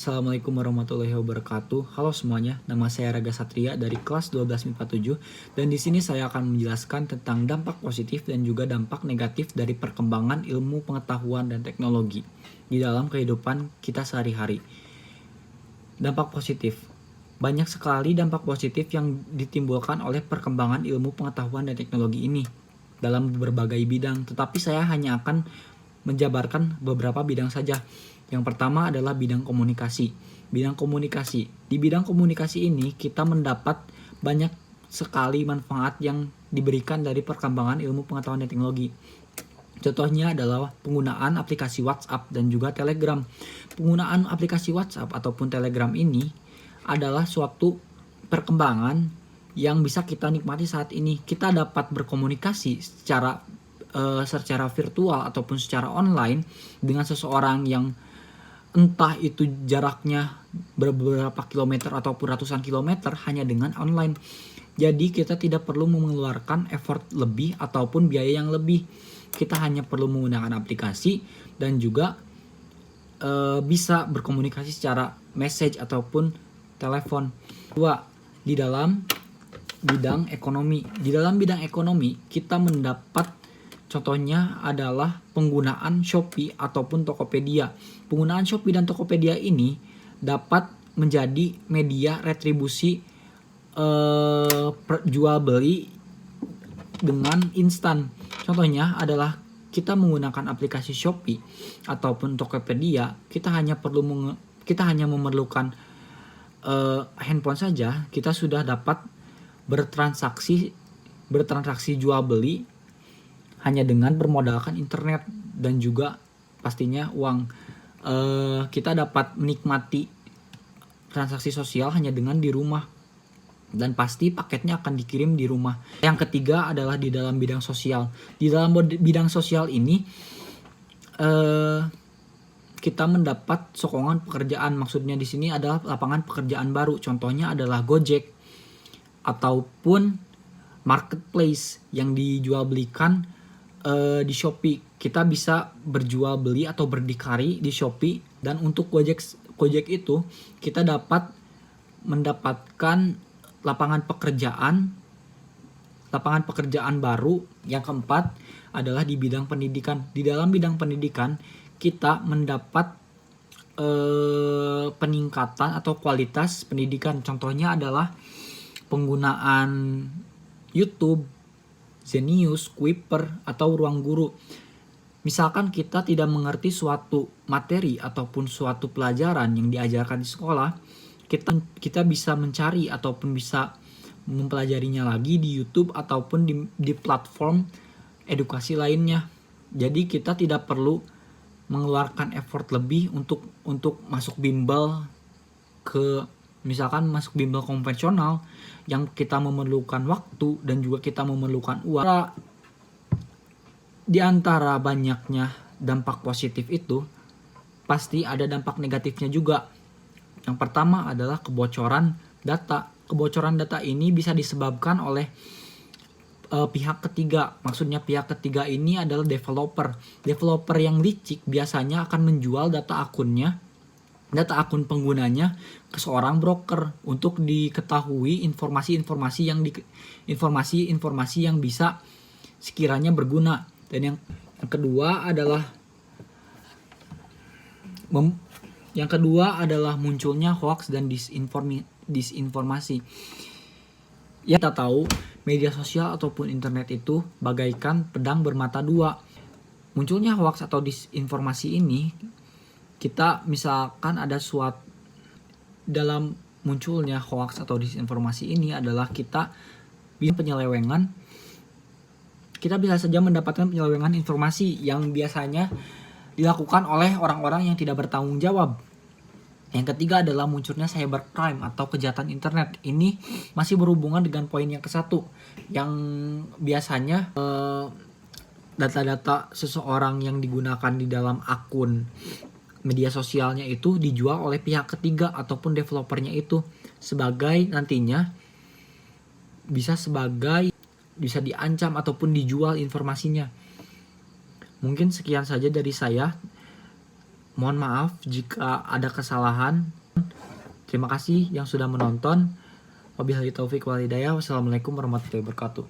Assalamualaikum warahmatullahi wabarakatuh. Halo semuanya, nama saya Raga Satria dari kelas 12 MIPA 7 dan di sini saya akan menjelaskan tentang dampak positif dan juga dampak negatif dari perkembangan ilmu pengetahuan dan teknologi di dalam kehidupan kita sehari-hari. Dampak positif. Banyak sekali dampak positif yang ditimbulkan oleh perkembangan ilmu pengetahuan dan teknologi ini dalam berbagai bidang, tetapi saya hanya akan menjabarkan beberapa bidang saja. Yang pertama adalah bidang komunikasi. Bidang komunikasi. Di bidang komunikasi ini kita mendapat banyak sekali manfaat yang diberikan dari perkembangan ilmu pengetahuan dan teknologi. Contohnya adalah penggunaan aplikasi WhatsApp dan juga Telegram. Penggunaan aplikasi WhatsApp ataupun Telegram ini adalah suatu perkembangan yang bisa kita nikmati saat ini. Kita dapat berkomunikasi secara virtual ataupun secara online dengan seseorang yang entah itu jaraknya beberapa kilometer ataupun ratusan kilometer hanya dengan online. Jadi kita tidak perlu mengeluarkan effort lebih ataupun biaya yang lebih. Kita hanya perlu menggunakan aplikasi dan juga bisa berkomunikasi secara message ataupun telepon. Di dalam bidang ekonomi. Di dalam bidang ekonomi kita mendapat contohnya adalah penggunaan Shopee ataupun Tokopedia. Penggunaan Shopee dan Tokopedia ini dapat menjadi media retribusi jual beli dengan instan. Contohnya adalah kita menggunakan aplikasi Shopee ataupun Tokopedia, kita hanya memerlukan handphone saja, kita sudah dapat bertransaksi jual beli hanya dengan bermodalkan internet dan juga pastinya uang. Kita dapat menikmati transaksi sosial hanya dengan di rumah dan pasti paketnya akan dikirim di rumah. Yang ketiga adalah di dalam bidang sosial. Di dalam bidang sosial ini kita mendapat sokongan pekerjaan. Maksudnya di sini adalah lapangan pekerjaan baru. Contohnya adalah Gojek ataupun marketplace yang dijual belikan di Shopee. Kita bisa berjual beli atau berdikari di Shopee, dan untuk Gojek itu kita dapat mendapatkan lapangan pekerjaan baru. Yang keempat adalah di bidang pendidikan. Di dalam bidang pendidikan kita mendapat peningkatan atau kualitas pendidikan. Contohnya adalah penggunaan YouTube, Zenius, Kuiper, atau Ruang Guru. Misalkan kita tidak mengerti suatu materi ataupun suatu pelajaran yang diajarkan di sekolah, kita bisa mencari ataupun bisa mempelajarinya lagi di YouTube ataupun di platform edukasi lainnya. Jadi kita tidak perlu mengeluarkan effort lebih untuk masuk bimbel misalkan masuk bimbel konvensional yang kita memerlukan waktu dan juga kita memerlukan uang. Di antara banyaknya dampak positif itu pasti ada dampak negatifnya juga. Yang pertama adalah kebocoran data. Kebocoran data ini bisa disebabkan oleh pihak ketiga. Maksudnya pihak ketiga ini adalah developer. Developer yang licik biasanya akan menjual data akun penggunanya ke seorang broker untuk diketahui informasi-informasi yang bisa sekiranya berguna. Dan yang kedua adalah munculnya hoax dan disinformasi. Ya, kita tahu media sosial ataupun internet itu bagaikan pedang bermata dua. Munculnya hoax atau disinformasi ini, kita misalkan ada dalam munculnya hoax atau disinformasi ini adalah kita bisa saja mendapatkan penyelewengan informasi yang biasanya dilakukan oleh orang-orang yang tidak bertanggung jawab. Yang ketiga adalah munculnya cybercrime atau kejahatan internet. Ini masih berhubungan dengan poin yang ke-1 yang biasanya data-data seseorang yang digunakan di dalam akun media sosialnya itu dijual oleh pihak ketiga ataupun developernya itu nantinya bisa diancam ataupun dijual informasinya. Mungkin sekian saja dari saya. Mohon maaf jika ada kesalahan. Terima kasih yang sudah menonton. Wabillahi taufik wal hidayah. Wassalamualaikum warahmatullahi wabarakatuh.